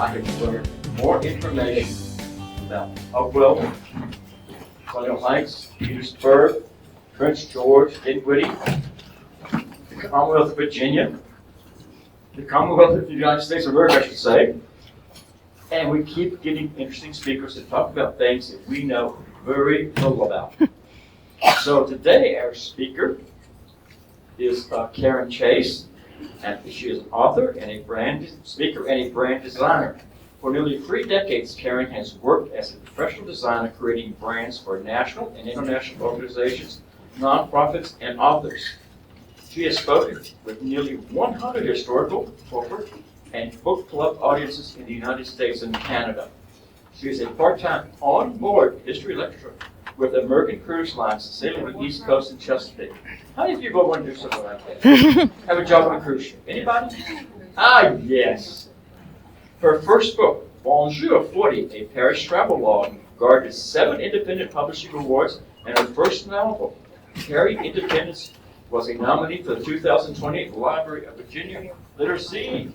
I have learned more information about Hopewell, Colonial Heights, Petersburg, Prince George, Dinwiddie, the Commonwealth of Virginia, the Commonwealth of the United States of America, I should say. And we keep getting interesting speakers to talk about things that we know very little about. So today our speaker is Karen Chase, and she is an author and a brand speaker and a brand designer. For nearly 3 decades, Karen has worked as a professional designer creating brands for national and international organizations, nonprofits, and authors. She has spoken with nearly 100 historical, corporate, and book club audiences in the United States and Canada. She is a part-time on-board history lecturer with American Cruise Lines sailing the East Coast and Chesapeake. How many of you go want to do something like that? Have a job on a cruise ship? Anybody? Ah, yes. Her first book, Bonjour 40, a Paris travel log, garnered 7 independent publishing awards, and her first novel, Carrie Independence, was a nominee for the 2020 Library of Virginia Literacy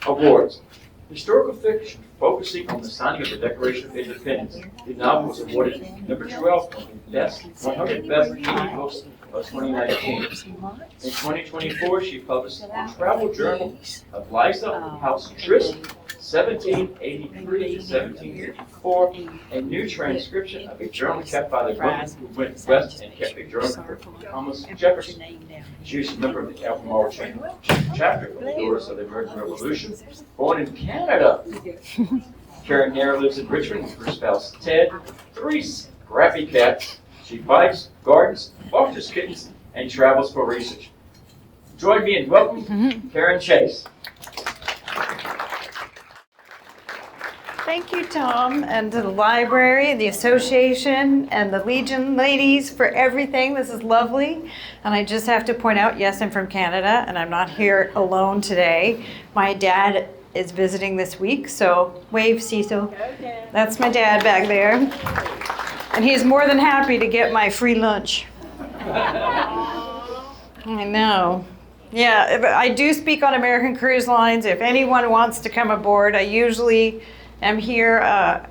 Awards. Historical fiction focusing on the signing of the Declaration of Independence. The novel was awarded number 12 on the Best 100 Best Indie Books of 2019. In 2024, she published the travel journal of Eliza Trist, 1783 to 1784, a new transcription of a journal kept by the woman who went west and kept a journal for Thomas Jefferson. She was a member of the Albemarle chapter of the Daughters of the American Revolution. Born in Canada, Karen now lives in Richmond with her spouse Ted, 3 scrappy cats. She bikes, gardens, fosters kittens, and travels for research. Join me in welcoming Karen Chase. Thank you, Tom, and to the library, the association, and the Legion ladies for everything. This is lovely. And I just have to point out, yes, I'm from Canada, and I'm not here alone today. My dad is visiting this week, so wave, Cecil. Okay. That's my dad back there. And he's more than happy to get my free lunch. I know. Yeah, I do speak on American Cruise Lines. If anyone wants to come aboard, I usually am here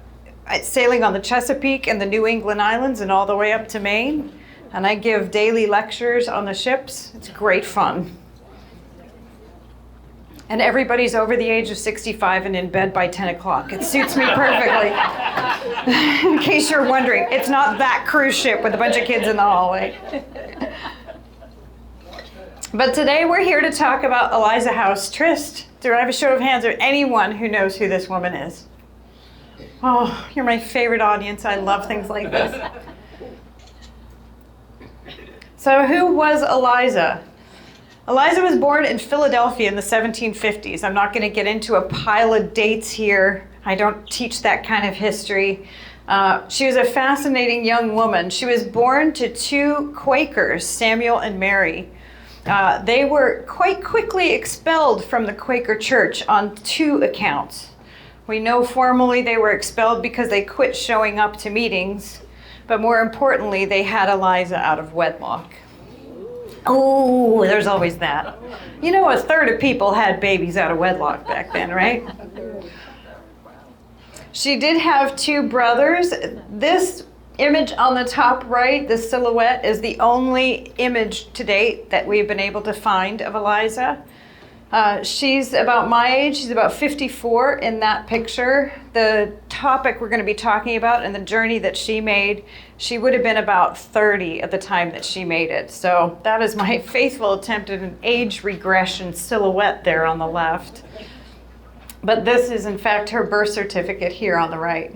sailing on the Chesapeake and the New England Islands and all the way up to Maine. And I give daily lectures on the ships. It's great fun. And everybody's over the age of 65 and in bed by 10 o'clock. It suits me perfectly. In case you're wondering, it's not that cruise ship with a bunch of kids in the hallway. But today we're here to talk about Eliza Trist. Do I have a show of hands or anyone who knows who this woman is? Oh, you're my favorite audience. I love things like this. So who was Eliza? Eliza was born in Philadelphia in the 1750s. I'm not going to get into a pile of dates here. I don't teach that kind of history. She was a fascinating young woman. She was born to 2 Quakers, Samuel and Mary. They were quite quickly expelled from the Quaker Church on 2 accounts. We know formally they were expelled because they quit showing up to meetings, but more importantly, they had Eliza out of wedlock. Oh, there's always that. You know, 1/3 of people had babies out of wedlock back then, right? She did have 2 brothers. This image on the top right, the silhouette, is the only image to date that we've been able to find of Eliza. She's about my age. She's about 54 in that picture. The topic we're going to be talking about and the journey that she made, she would have been about 30 at the time that she made it. So that is my faithful attempt at an age regression silhouette there on the left. But this is, in fact, her birth certificate here on the right.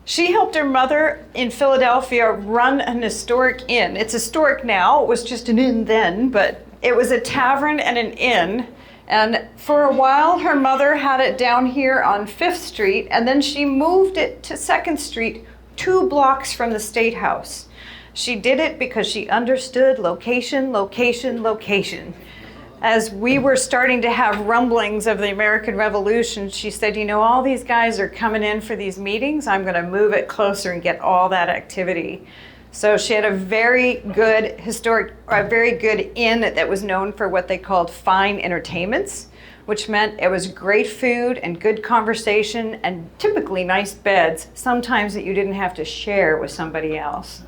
She helped her mother in Philadelphia run an historic inn. It's historic now. It was just an inn then, but it was a tavern and an inn. And for a while, her mother had it down here on 5th Street, and then she moved it to 2nd Street, 2 blocks from the State House. She did it because she understood location, location, location. As we were starting to have rumblings of the American Revolution, she said, you know, all these guys are coming in for these meetings. I'm going to move it closer and get all that activity. So she had a very good inn that was known for what they called fine entertainments, which meant it was great food and good conversation and typically nice beds, sometimes that you didn't have to share with somebody else.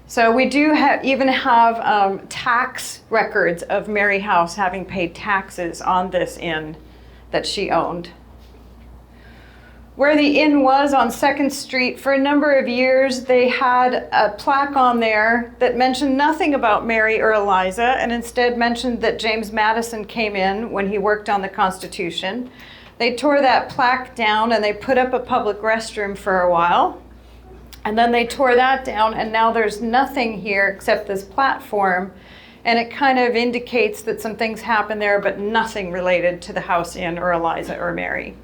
So we do even have tax records of Mary House having paid taxes on this inn that she owned. Where the inn was on 2nd Street, for a number of years, they had a plaque on there that mentioned nothing about Mary or Eliza, and instead mentioned that James Madison came in when he worked on the Constitution. They tore that plaque down and they put up a public restroom for a while. And then they tore that down, and now there's nothing here except this platform. And it kind of indicates that some things happened there, but nothing related to the House Inn or Eliza or Mary.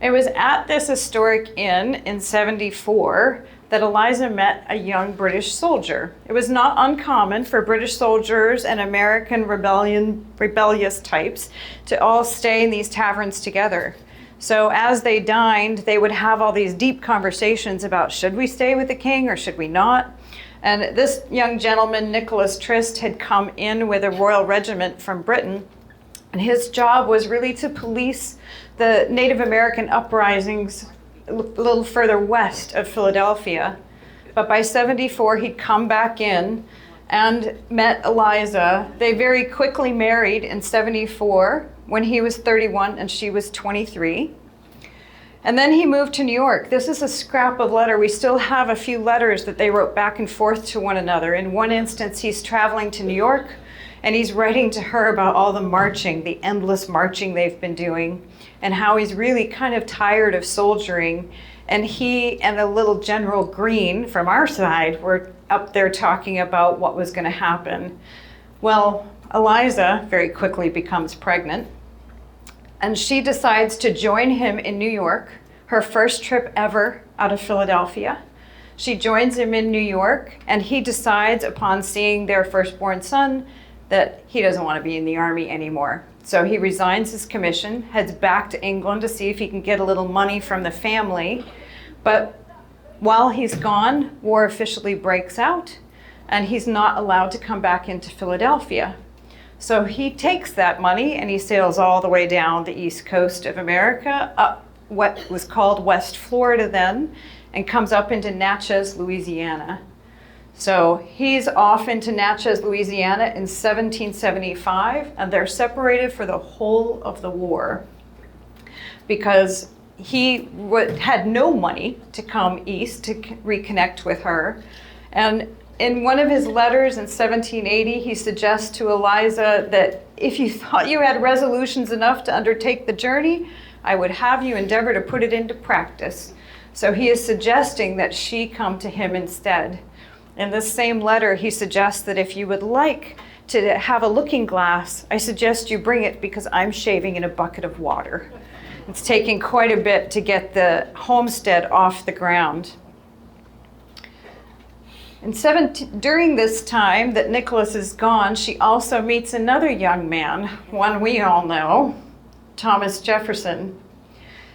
It was at this historic inn in 74 that Eliza met a young British soldier. It was not uncommon for British soldiers and American rebellious types to all stay in these taverns together. So as they dined, they would have all these deep conversations about, should we stay with the king or should we not? And this young gentleman, Eliza Trist, had come in with a royal regiment from Britain. And his job was really to police the Native American uprisings a little further west of Philadelphia. But by 74, he'd come back in and met Eliza. They very quickly married in 74 when he was 31 and she was 23. And then he moved to New York. This is a scrap of letter. We still have a few letters that they wrote back and forth to one another. In one instance, he's traveling to New York, and he's writing to her about all the marching, the endless marching they've been doing, and how he's really kind of tired of soldiering. And he and a little General Greene from our side were up there talking about what was going to happen. Well, Eliza very quickly becomes pregnant, and she decides to join him in New York, her first trip ever out of Philadelphia. She joins him in New York, and he decides upon seeing their firstborn son that he doesn't want to be in the army anymore. So he resigns his commission, heads back to England to see if he can get a little money from the family. But while he's gone, war officially breaks out, and he's not allowed to come back into Philadelphia. So he takes that money and he sails all the way down the east coast of America, up what was called West Florida then, and comes up into Natchez, Louisiana. So he's off into Natchez, Louisiana in 1775, and they're separated for the whole of the war because he had no money to come east to reconnect with her. And in one of his letters in 1780, he suggests to Eliza that if you thought you had resolutions enough to undertake the journey, I would have you endeavor to put it into practice. So he is suggesting that she come to him instead. In this same letter, he suggests that if you would like to have a looking glass, I suggest you bring it because I'm shaving in a bucket of water. It's taking quite a bit to get the homestead off the ground. During this time that Nicholas is gone, she also meets another young man, one we all know, Thomas Jefferson.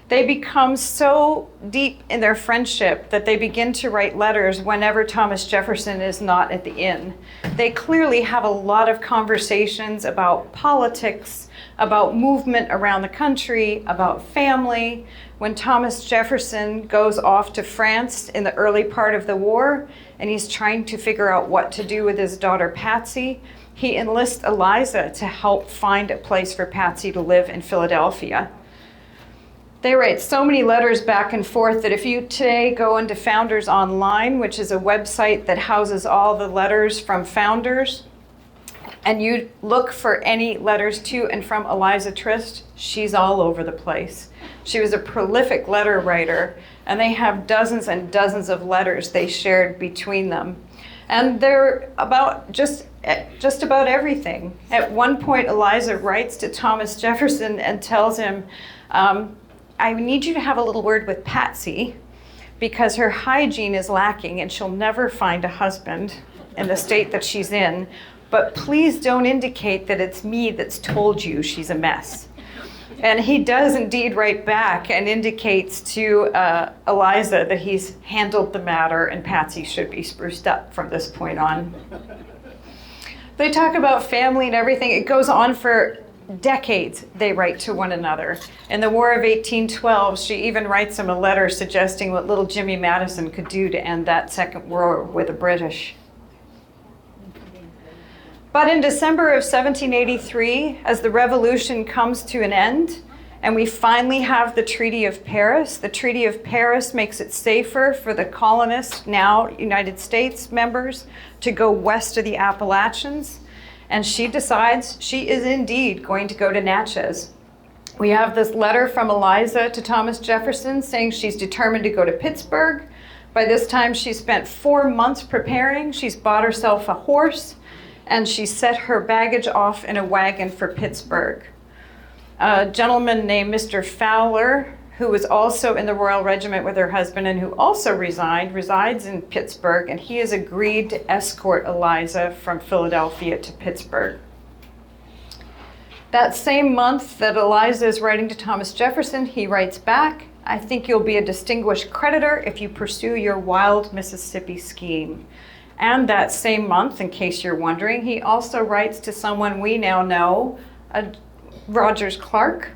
They become so deep in their friendship that they begin to write letters whenever Thomas Jefferson is not at the inn. They clearly have a lot of conversations about politics, about movement around the country, about family. When Thomas Jefferson goes off to France in the early part of the war, and he's trying to figure out what to do with his daughter Patsy, he enlists Eliza to help find a place for Patsy to live in Philadelphia. They write so many letters back and forth that if you today go into Founders Online, which is a website that houses all the letters from founders, and you look for any letters to and from Eliza Trist, she's all over the place. She was a prolific letter writer, and they have dozens and dozens of letters they shared between them. And they're about just about everything. At one point, Eliza writes to Thomas Jefferson and tells him, I need you to have a little word with Patsy because her hygiene is lacking and she'll never find a husband in the state that she's in. But please don't indicate that it's me that's told you she's a mess. And he does indeed write back and indicates to Eliza that he's handled the matter and Patsy should be spruced up from this point on. They talk about family and everything. It goes on for decades. They write to one another. In the War of 1812, she even writes him a letter suggesting what little Jimmy Madison could do to end that second war with the British. But in December of 1783, as the revolution comes to an end, and we finally have the Treaty of Paris. The Treaty of Paris makes it safer for the colonists, now United States members, to go west of the Appalachians. And she decides she is indeed going to go to Natchez. We have this letter from Eliza to Thomas Jefferson saying she's determined to go to Pittsburgh. By this time, she's spent 4 months preparing. She's bought herself a horse, and she set her baggage off in a wagon for Pittsburgh. A gentleman named Mr. Fowler, who was also in the Royal Regiment with her husband and who also resides in Pittsburgh, and he has agreed to escort Eliza from Philadelphia to Pittsburgh. That same month that Eliza is writing to Thomas Jefferson, he writes back, "I think you'll be a distinguished creditor if you pursue your wild Mississippi scheme." And that same month, in case you're wondering, he also writes to someone we now know, Rogers Clark.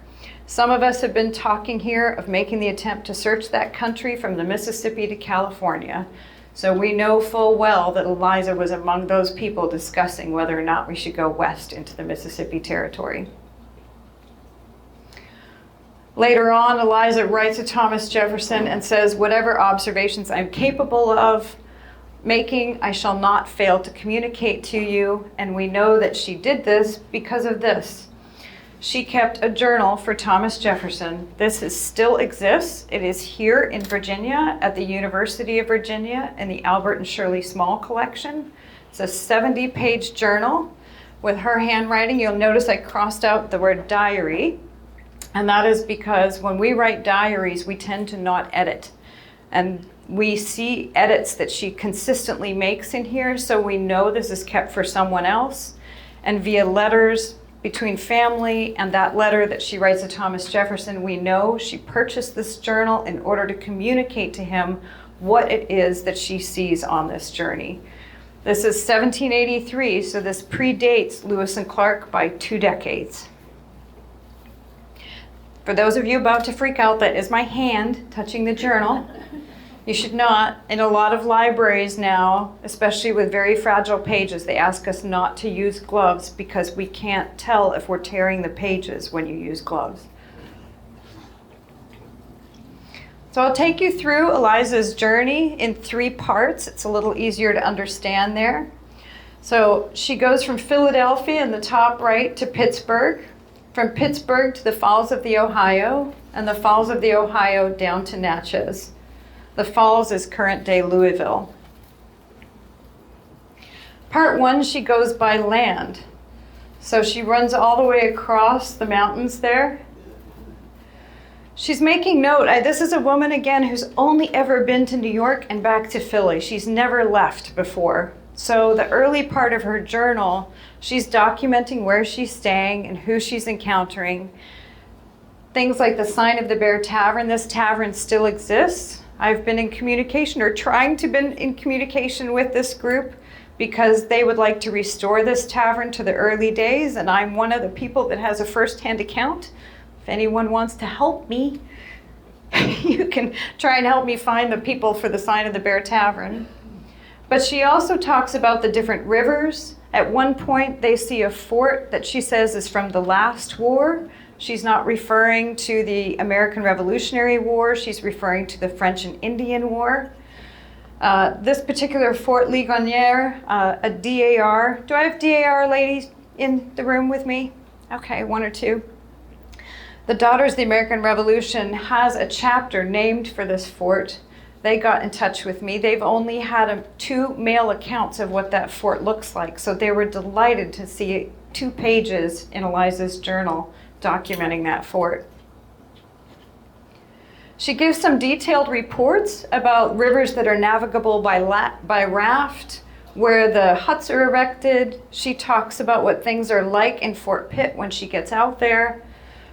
Some of us have been talking here of making the attempt to search that country from the Mississippi to California. So we know full well that Eliza was among those people discussing whether or not we should go west into the Mississippi Territory. Later on, Eliza writes to Thomas Jefferson and says, "Whatever observations I'm capable of making, I shall not fail to communicate to you." And we know that she did this because of this. She kept a journal for Thomas Jefferson. Still exists. It is here in Virginia at the University of Virginia in the Albert and Shirley Small collection. It's a 70-page journal with her handwriting. You'll notice I crossed out the word diary, and that is because when we write diaries, we tend to not edit. And we see edits that she consistently makes in here, so we know this is kept for someone else. And via letters between family and that letter that she writes to Thomas Jefferson, we know she purchased this journal in order to communicate to him what it is that she sees on this journey. This is 1783, so this predates Lewis and Clark by 2 decades. For those of you about to freak out, that is my hand touching the journal. You should not. In a lot of libraries now, especially with very fragile pages, they ask us not to use gloves because we can't tell if we're tearing the pages when you use gloves. So I'll take you through Eliza's journey in 3 parts. It's a little easier to understand there. So she goes from Philadelphia in the top right to Pittsburgh, from Pittsburgh to the Falls of the Ohio, and the Falls of the Ohio down to Natchez. The Falls is current-day Louisville. Part 1, she goes by land. So she runs all the way across the mountains there. She's making note. This is a woman, again, who's only ever been to New York and back to Philly. She's never left before. So the early part of her journal, she's documenting where she's staying and who she's encountering. Things like the Sign of the Bear Tavern. This tavern still exists. I've been in communication, or trying to be in communication with this group, because they would like to restore this tavern to the early days, and I'm one of the people that has a first-hand account. If anyone wants to help me, you can try and help me find the people for the Sign of the Bear Tavern. But she also talks about the different rivers. At one point, they see a fort that she says is from the last war. She's not referring to the American Revolutionary War. She's referring to the French and Indian War. This particular Fort Ligonier, a DAR. Do I have DAR ladies in the room with me? Okay, 1 or 2. The Daughters of the American Revolution has a chapter named for this fort. They got in touch with me. They've only had 2 male accounts of what that fort looks like, so they were delighted to see 2 pages in Eliza's journal documenting that fort. She gives some detailed reports about rivers that are navigable by raft, where the huts are erected. She talks about what things are like in Fort Pitt when she gets out there.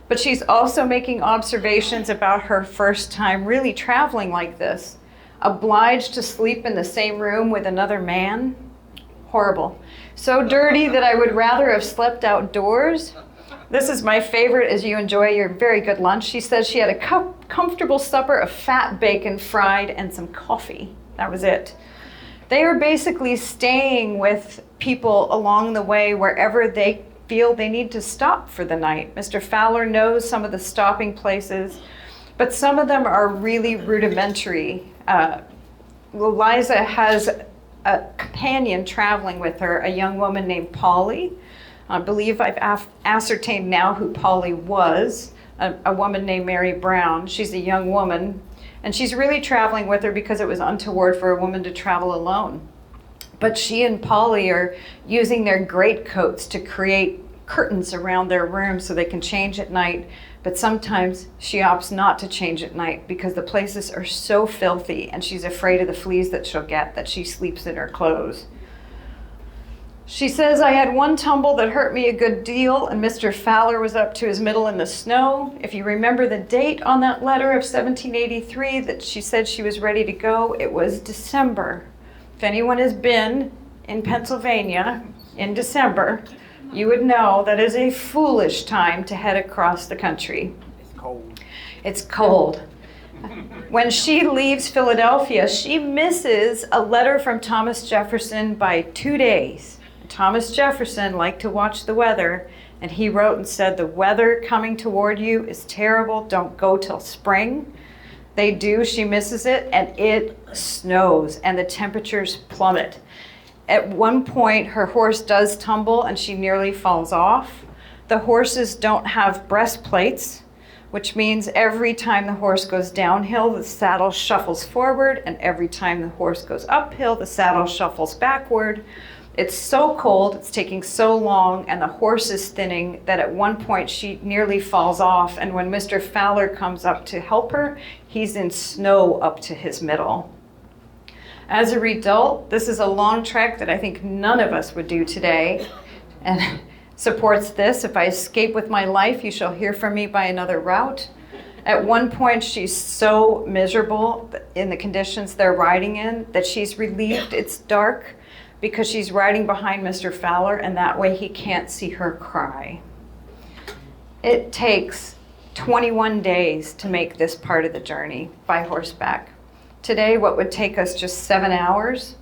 But she's also making observations about her first time really traveling like this. Obliged to sleep in the same room with another man. Horrible. So dirty that I would rather have slept outdoors. This is my favorite as you enjoy your very good lunch. She says she had a comfortable supper of fat bacon fried and some coffee. That was it. They are basically staying with people along the way wherever they feel they need to stop for the night. Mr. Fowler knows some of the stopping places, but some of them are really rudimentary. Eliza has a companion traveling with her, a young woman named Polly. I believe I've ascertained now who Polly was, a woman named Mary Brown. She's a young woman, and she's really traveling with her because it was untoward for a woman to travel alone. But she and Polly are using their greatcoats to create curtains around their room so they can change at night. But sometimes she opts not to change at night because the places are so filthy and she's afraid of the fleas that she'll get that she sleeps in her clothes. She says, I had one tumble that hurt me a good deal, and Mr. Fowler was up to his middle in the snow. If you remember the date on that letter of 1783 that she said she was ready to go, it was December. If anyone has been in Pennsylvania in December, you would know that is a foolish time to head across the country. It's cold. It's cold. When she leaves Philadelphia, she misses a letter from Thomas Jefferson by 2 days. Thomas Jefferson liked to watch the weather, and he wrote and said, the weather coming toward you is terrible. Don't go till spring. They do. She misses it, and it snows, and the temperatures plummet. At one point, her horse does tumble, and she nearly falls off. The horses don't have breastplates, which means every time the horse goes downhill, the saddle shuffles forward, and every time the horse goes uphill, the saddle shuffles backward. It's so cold, it's taking so long, and the horse is thinning that at one point she nearly falls off, and when Mr. Fowler comes up to help her, he's in snow up to his middle. As a result, this is a long trek that I think none of us would do today, and supports this, if I escape with my life, you shall hear from me by another route. At one point, she's so miserable in the conditions they're riding in that she's relieved it's dark, because she's riding behind Mr. Fowler, and that way he can't see her cry. It takes 21 days to make this part of the journey by horseback. Today, what would take us just 7 hours.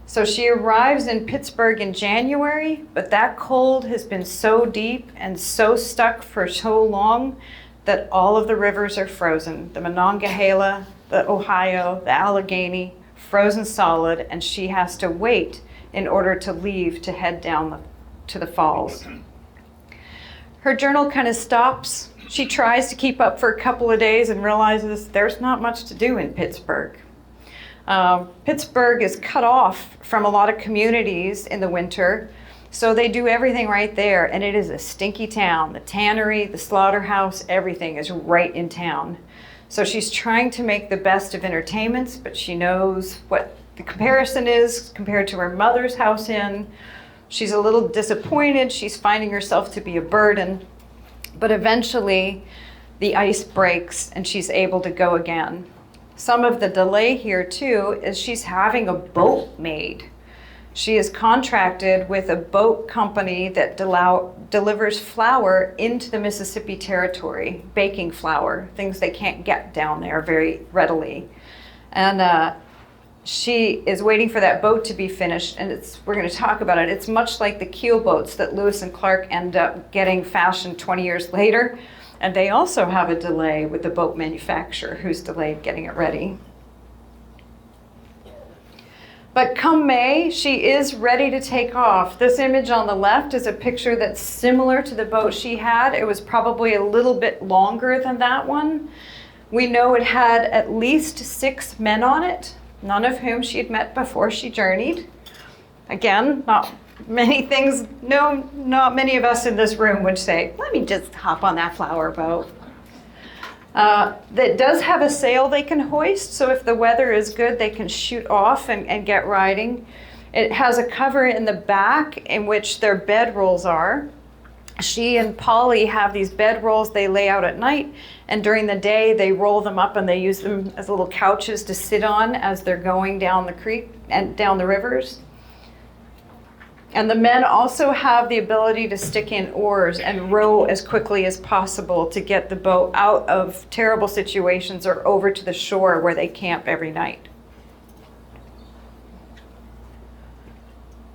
So she arrives in Pittsburgh in January, but that cold has been so deep and so stuck for so long that all of the rivers are frozen. The Monongahela, the Ohio, the Allegheny, frozen solid, and she has to wait in order to leave to head down to the falls. Her journal kind of stops. She tries to keep up for a couple of days and realizes there's not much to do in Pittsburgh. Pittsburgh is cut off from a lot of communities in the winter, so they do everything right there, and it is a stinky town. The tannery, the slaughterhouse, everything is right in town. So she's trying to make the best of entertainments, but she knows what the comparison is compared to her mother's house inn. She's a little disappointed. She's finding herself to be a burden. But eventually, the ice breaks and she's able to go again. Some of the delay here, too, is she's having a boat made. She is contracted with a boat company that delivers flour into the Mississippi Territory, baking flour, things they can't get down there very readily. And she is waiting for that boat to be finished, and we're going to talk about it. It's much like the keel boats that Lewis and Clark end up getting fashioned 20 years later, and they also have a delay with the boat manufacturer who's delayed getting it ready. But come May, she is ready to take off. This image on the left is a picture that's similar to the boat she had. It was probably a little bit longer than that one. We know it had at least 6 men on it, none of whom she had met before she journeyed. Again, not many of us in this room would say, let me just hop on that flower boat. That does have a sail they can hoist, so if the weather is good, they can shoot off and get riding. It has a cover in the back in which their bedrolls are. She and Polly have these bedrolls they lay out at night, and during the day they roll them up and they use them as little couches to sit on as they're going down the creek and down the rivers. And the men also have the ability to stick in oars and row as quickly as possible to get the boat out of terrible situations or over to the shore where they camp every night.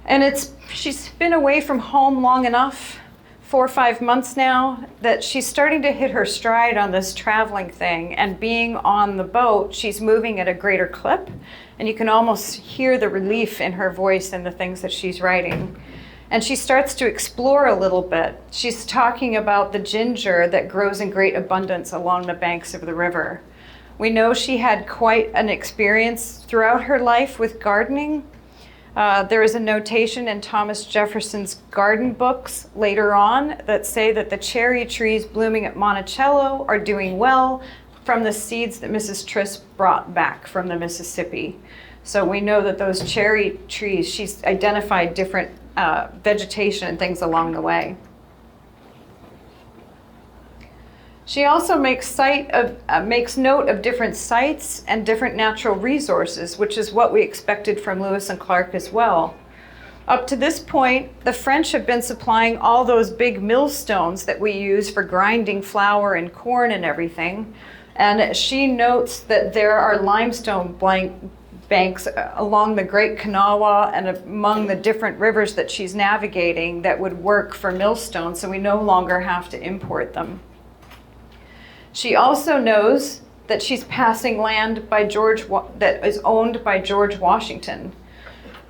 And she's been away from home long enough, 4 or 5 months now, that she's starting to hit her stride on this traveling thing. And being on the boat, she's moving at a greater clip. And you can almost hear the relief in her voice and the things that she's writing. And she starts to explore a little bit. She's talking about the ginger that grows in great abundance along the banks of the river. We know she had quite an experience throughout her life with gardening. There is a notation in Thomas Jefferson's garden books later on that say that the cherry trees blooming at Monticello are doing well from the seeds that Mrs. Trist brought back from the Mississippi. So we know that those cherry trees, she's identified different vegetation and things along the way. She also makes note of different sites and different natural resources, which is what we expected from Lewis and Clark as well. Up to this point, the French have been supplying all those big millstones that we use for grinding flour and corn and everything. And she notes that there are limestone banks along the Great Kanawha and among the different rivers that she's navigating that would work for millstones, so we no longer have to import them. She also knows that she's passing land that is owned by George Washington.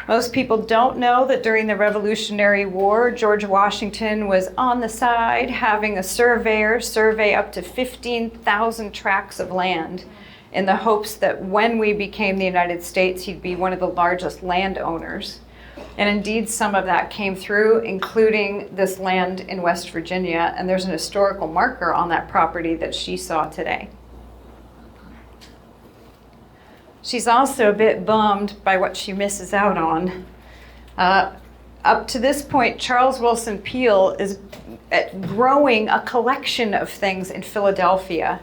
Most people don't know that during the Revolutionary War, George Washington was on the side having a surveyor survey up to 15,000 tracts of land in the hopes that when we became the United States, he'd be one of the largest landowners. And indeed, some of that came through, including this land in West Virginia, and there's an historical marker on that property that she saw today. She's also a bit bummed by what she misses out on. Up to this point, Charles Willson Peale is growing a collection of things in Philadelphia.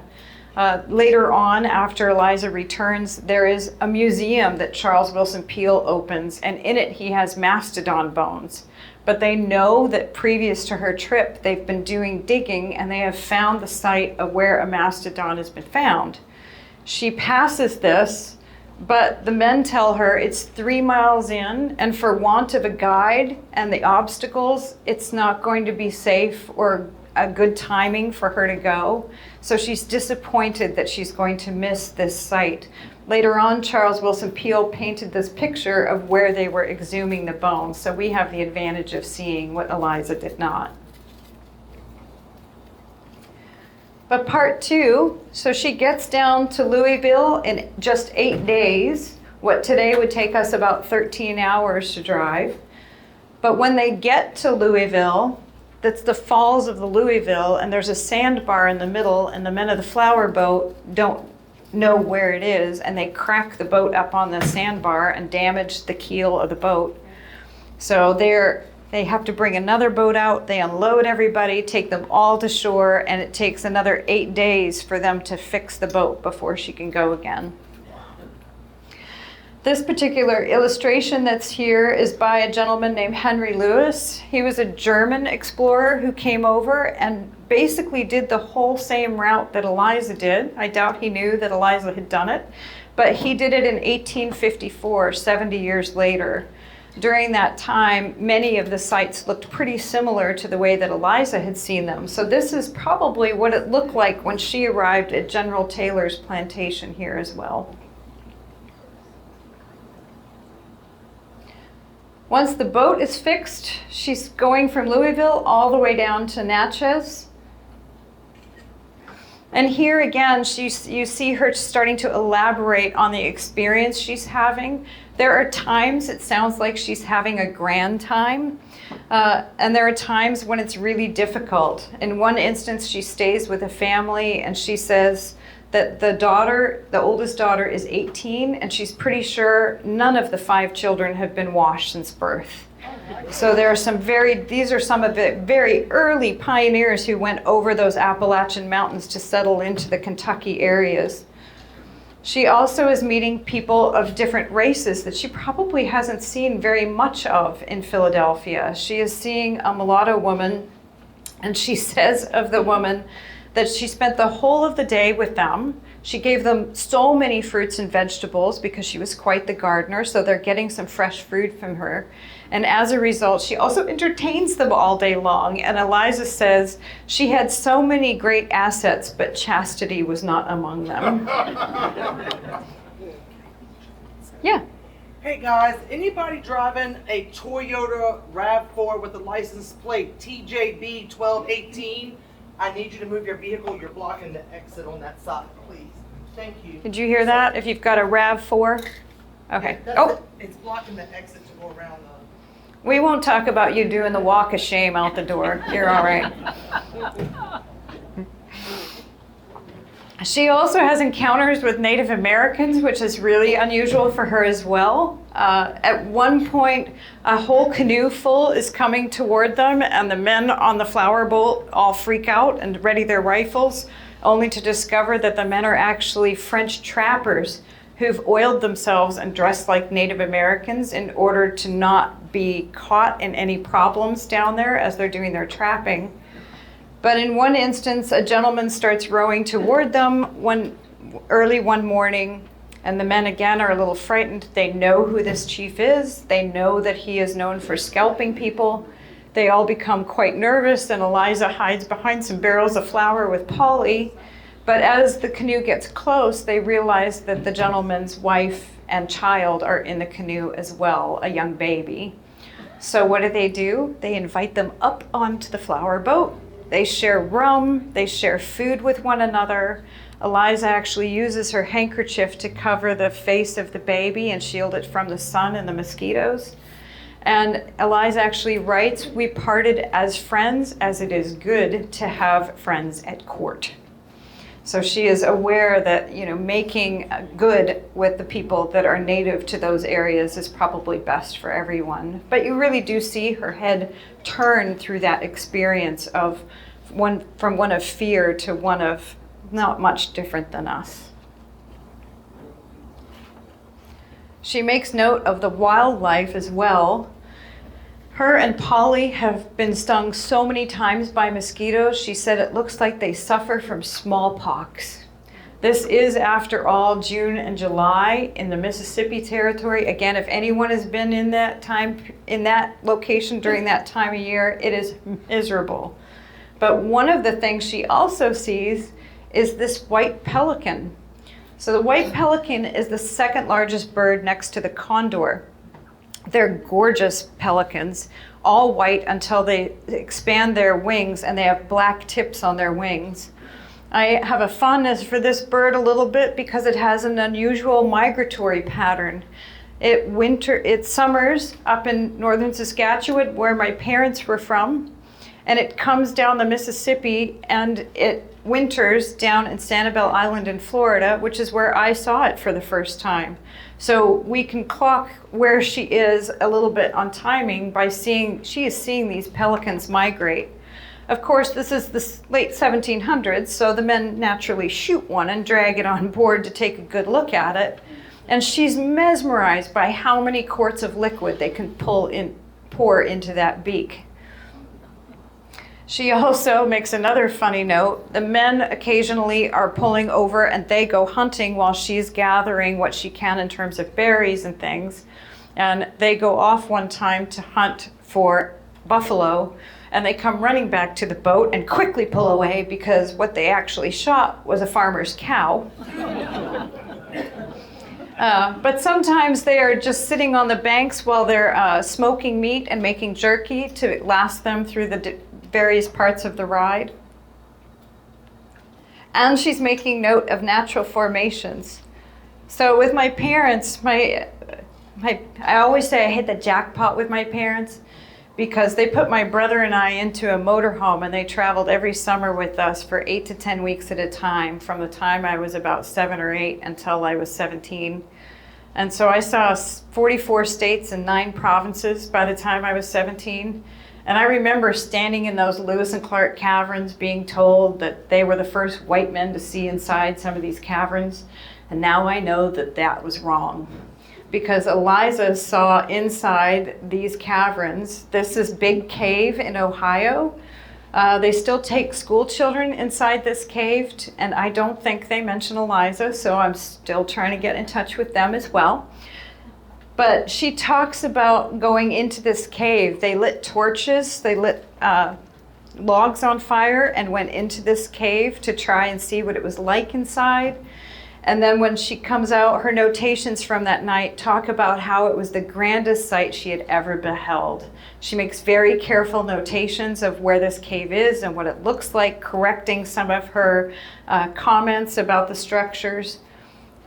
Later on, after Eliza returns, there is a museum that Charles Willson Peale opens, and in it he has mastodon bones. But they know that previous to her trip, they've been doing digging, and they have found the site of where a mastodon has been found. She passes this, but the men tell her it's 3 miles in, and for want of a guide and the obstacles, it's not going to be safe or a good timing for her to go. So she's disappointed that she's going to miss this site. Later on, Charles Willson Peale painted this picture of where they were exhuming the bones, so we have the advantage of seeing what Eliza did not. But part 2, so she gets down to Louisville in just 8 days, what today would take us about 13 hours to drive. But when they get to Louisville, that's the falls of the Louisville, and there's a sandbar in the middle, and the men of the flower boat don't know where it is, and they crack the boat up on the sandbar and damage the keel of the boat. So they have to bring another boat out, they unload everybody, take them all to shore, and it takes another 8 days for them to fix the boat before she can go again. This particular illustration that's here is by a gentleman named Henry Lewis. He was a German explorer who came over and basically did the whole same route that Eliza did. I doubt he knew that Eliza had done it, but he did it in 1854, 70 years later. During that time, many of the sites looked pretty similar to the way that Eliza had seen them. So this is probably what it looked like when she arrived at General Taylor's plantation here as well. Once the boat is fixed, she's going from Louisville all the way down to Natchez. And here again, you see her starting to elaborate on the experience she's having. There are times it sounds like she's having a grand time, and there are times when it's really difficult. In one instance, she stays with a family, and she says that the oldest daughter is 18, and she's pretty sure none of the 5 children have been washed since birth. So these are some of the very early pioneers who went over those Appalachian mountains to settle into the Kentucky areas. She also is meeting people of different races that she probably hasn't seen very much of in Philadelphia. She is seeing a mulatto woman, and she says of the woman that she spent the whole of the day with them. She gave them so many fruits and vegetables because she was quite the gardener, so they're getting some fresh fruit from her. And as a result, she also entertains them all day long. And Eliza says she had so many great assets, but chastity was not among them. Yeah. Hey guys, anybody driving a Toyota RAV4 with a license plate TJB 1218? I need you to move your vehicle. You're blocking the exit on that side, please. Thank you. Did you hear that? If you've got a RAV4? Okay. Oh, it's blocking the exit to go around the... we won't talk about you doing the walk of shame out the door. You're all right. She also has encounters with Native Americans, which is really unusual for her as well. At one point, a whole canoe full is coming toward them, and the men on the flower boat all freak out and ready their rifles, only to discover that the men are actually French trappers who've oiled themselves and dressed like Native Americans in order to not be caught in any problems down there as they're doing their trapping. But in one instance, a gentleman starts rowing toward them early one morning, and the men again are a little frightened. They know who this chief is. They know that he is known for scalping people. They all become quite nervous, and Eliza hides behind some barrels of flour with Polly. But as the canoe gets close, they realize that the gentleman's wife and child are in the canoe as well, a young baby. So what do? They invite them up onto the flower boat. They share rum, they share food with one another. Eliza actually uses her handkerchief to cover the face of the baby and shield it from the sun and the mosquitoes. And Eliza actually writes, "We parted as friends, as it is good to have friends at court." So she is aware that, making good with the people that are native to those areas is probably best for everyone. But you really do see her head turn through that experience of from one of fear to one of not much different than us. She makes note of the wildlife as well. Her and Polly have been stung so many times by mosquitoes. She said it looks like they suffer from smallpox. This is, after all, June and July in the Mississippi Territory. Again, if anyone has been in that location during that time of year, it is miserable. But one of the things she also sees is this white pelican. So the white pelican is the second largest bird next to the condor. They're gorgeous pelicans, all white until they expand their wings, and they have black tips on their wings. I have a fondness for this bird a little bit because it has an unusual migratory pattern. It summers up in northern Saskatchewan, where my parents were from, and it comes down the Mississippi, and it winters down in Sanibel Island in Florida, which is where I saw it for the first time. So we can clock where she is a little bit on timing by she is seeing these pelicans migrate. Of course, this is the late 1700s, so the men naturally shoot one and drag it on board to take a good look at it. And she's mesmerized by how many quarts of liquid they can pour into that beak. She also makes another funny note. The men occasionally are pulling over and they go hunting while she's gathering what she can in terms of berries and things. And they go off one time to hunt for buffalo, and they come running back to the boat and quickly pull away because what they actually shot was a farmer's cow. But sometimes they are just sitting on the banks while they're smoking meat and making jerky to last them through the various parts of the ride. And she's making note of natural formations. So with my parents, I always say I hit the jackpot with my parents because they put my brother and I into a motorhome, and they traveled every summer with us for 8 to 10 weeks at a time from the time I was about 7 or 8 until I was 17. And so I saw 44 states and 9 provinces by the time I was 17. And I remember standing in those Lewis and Clark caverns being told that they were the first white men to see inside some of these caverns. And now I know that that was wrong, because Eliza saw inside these caverns. This is Big Cave in Ohio. They still take school children inside this cave, and I don't think they mention Eliza, so I'm still trying to get in touch with them as well. But she talks about going into this cave. They lit torches, they lit logs on fire and went into this cave to try and see what it was like inside. And then when she comes out, her notations from that night talk about how it was the grandest sight she had ever beheld. She makes very careful notations of where this cave is and what it looks like, correcting some of her comments about the structures.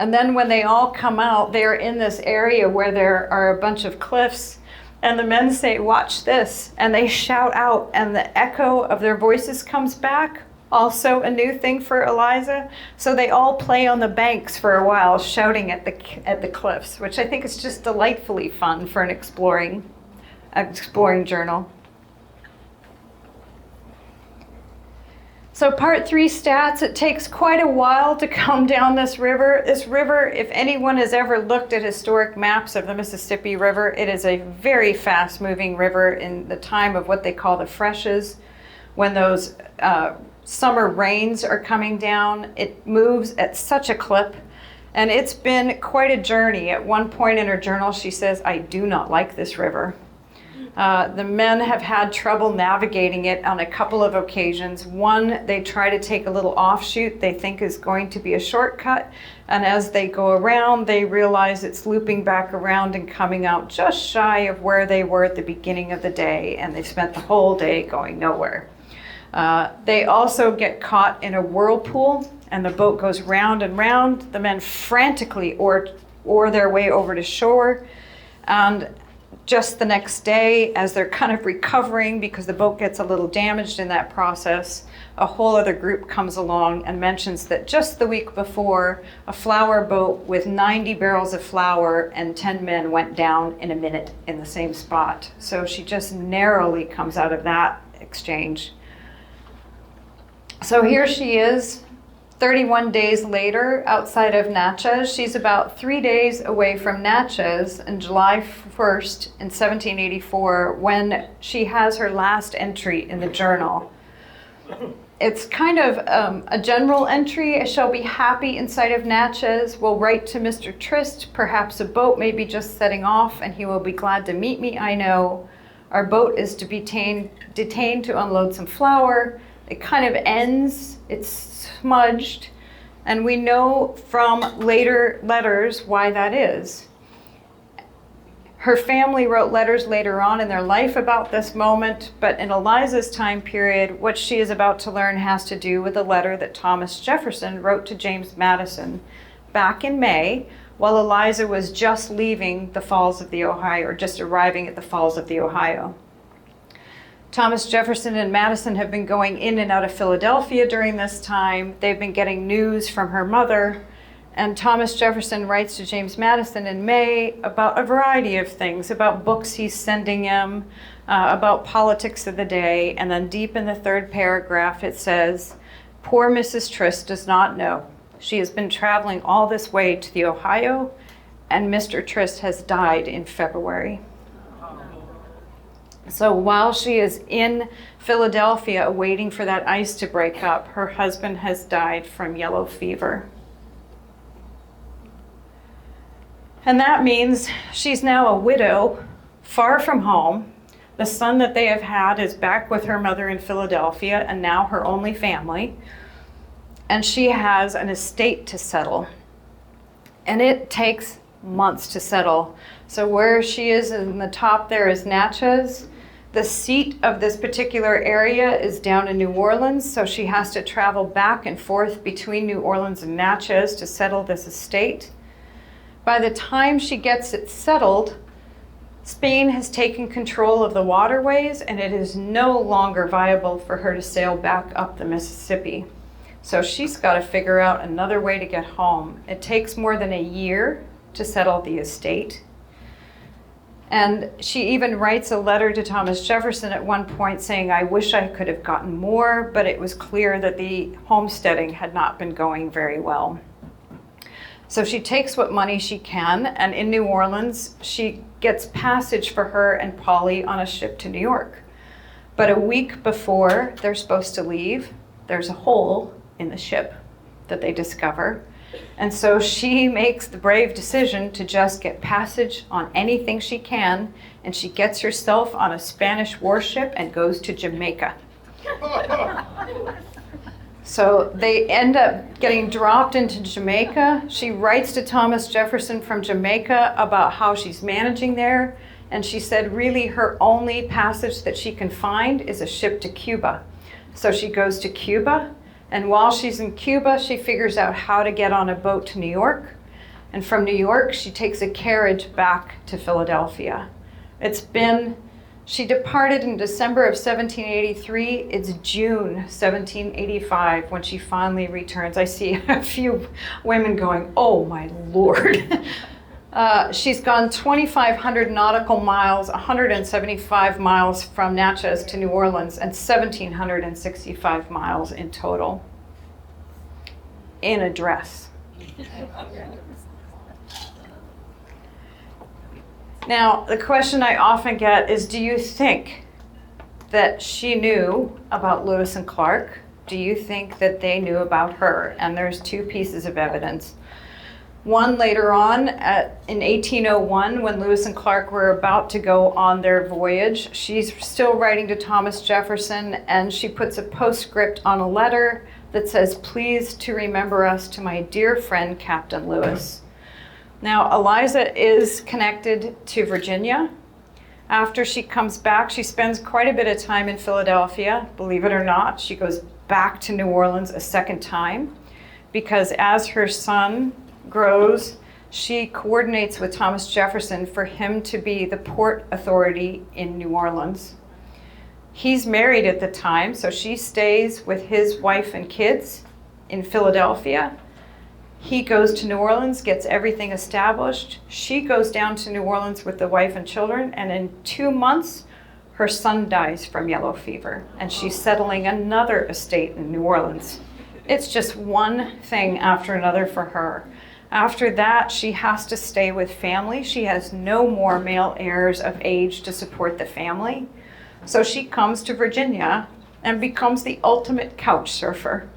And then when they all come out, they're in this area where there are a bunch of cliffs, and the men say, "Watch this," and they shout out, and the echo of their voices comes back. Also a new thing for Eliza. So they all play on the banks for a while, shouting at the cliffs, which I think is just delightfully fun for an exploring journal. So part 3 stats, it takes quite a while to come down this river. This river, if anyone has ever looked at historic maps of the Mississippi River, it is a very fast moving river in the time of what they call the freshes. When those summer rains are coming down, it moves at such a clip, and it's been quite a journey. At one point in her journal, she says, "I do not like this river." The men have had trouble navigating it on a couple of occasions. One, they try to take a little offshoot they think is going to be a shortcut, and as they go around, they realize it's looping back around and coming out just shy of where they were at the beginning of the day, and they spent the whole day going nowhere. They also get caught in a whirlpool, and the boat goes round and round. The men frantically oar their way over to shore, and just the next day, as they're kind of recovering because the boat gets a little damaged in that process, a whole other group comes along and mentions that just the week before, a flour boat with 90 barrels of flour and 10 men went down in a minute in the same spot. So she just narrowly comes out of that exchange. So here she is, 31 days later, outside of Natchez. She's about 3 days away from Natchez on July 1st in 1784 when she has her last entry in the journal. It's kind of a general entry. "I shall be happy in sight of Natchez. Will write to Mr. Trist. Perhaps a boat may be just setting off, and he will be glad to meet me, I know. Our boat is to be detained to unload some flour." It kind of ends, it's smudged, and we know from later letters why that is. Her family wrote letters later on in their life about this moment, but in Eliza's time period, what she is about to learn has to do with a letter that Thomas Jefferson wrote to James Madison back in May, while Eliza was just leaving the Falls of the Ohio, or just arriving at the Falls of the Ohio. Thomas Jefferson and Madison have been going in and out of Philadelphia during this time. They've been getting news from her mother, and Thomas Jefferson writes to James Madison in May about a variety of things, about books he's sending him, about politics of the day, and then deep in the 3rd paragraph it says, "Poor Mrs. Trist does not know. She has been traveling all this way to the Ohio, and Mr. Trist has died in February." So while she is in Philadelphia waiting for that ice to break up, her husband has died from yellow fever. And that means she's now a widow, far from home. The son that they have had is back with her mother in Philadelphia, and now her only family. And she has an estate to settle. And it takes months to settle. So where she is in the top there is Natchez. The seat of this particular area is down in New Orleans, so she has to travel back and forth between New Orleans and Natchez to settle this estate. By the time she gets it settled, Spain has taken control of the waterways, and it is no longer viable for her to sail back up the Mississippi. So she's got to figure out another way to get home. It takes more than a year to settle the estate. And she even writes a letter to Thomas Jefferson at one point saying, I wish I could have gotten more, but it was clear that the homesteading had not been going very well. So she takes what money she can, and in New Orleans, she gets passage for her and Polly on a ship to New York. But a week before they're supposed to leave, there's a hole in the ship that they discover. And so she makes the brave decision to just get passage on anything she can, and she gets herself on a Spanish warship and goes to Jamaica. So they end up getting dropped into Jamaica. She writes to Thomas Jefferson from Jamaica about how she's managing there, and she said really her only passage that she can find is a ship to Cuba. So she goes to Cuba. And while she's in Cuba, she figures out how to get on a boat to New York. And from New York, she takes a carriage back to Philadelphia. She departed in December of 1783. It's June 1785 when she finally returns. I see a few women going, oh my Lord. She's gone 2,500 nautical miles, 175 miles from Natchez to New Orleans, and 1,765 miles in total in a dress. Now, the question I often get is, do you think that she knew about Lewis and Clark? Do you think that they knew about her? And there's two pieces of evidence. One later on, in 1801, when Lewis and Clark were about to go on their voyage, she's still writing to Thomas Jefferson, and she puts a postscript on a letter that says, please to remember us to my dear friend, Captain Lewis. Now, Eliza is connected to Virginia. After she comes back, she spends quite a bit of time in Philadelphia. Believe it or not, she goes back to New Orleans a second time, because as her son grows, she coordinates with Thomas Jefferson for him to be the port authority in New Orleans. He's married at the time, so she stays with his wife and kids in Philadelphia. He goes to New Orleans, gets everything established. She goes down to New Orleans with the wife and children, and in 2 months, her son dies from yellow fever, and she's settling another estate in New Orleans. It's just one thing after another for her. After that, she has to stay with family. She has no more male heirs of age to support the family. So she comes to Virginia and becomes the ultimate couch surfer.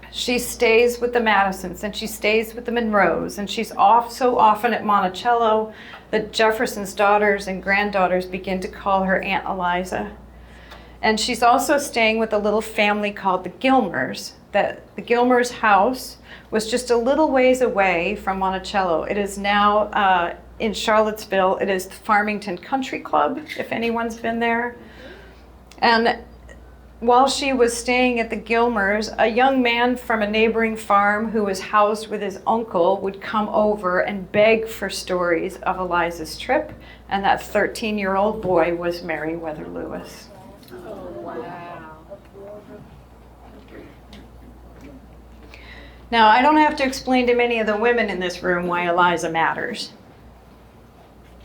She stays with the Madisons and she stays with the Monroes, and she's off so often at Monticello that Jefferson's daughters and granddaughters begin to call her Aunt Eliza. And she's also staying with a little family called the Gilmers. That the Gilmers' house was just a little ways away from Monticello. It is now in Charlottesville. It is the Farmington Country Club, if anyone's been there. And while she was staying at the Gilmers, a young man from a neighboring farm who was housed with his uncle would come over and beg for stories of Eliza's trip, and that 13-year-old boy was Meriwether Lewis. Oh, wow. Now, I don't have to explain to many of the women in this room why Eliza matters.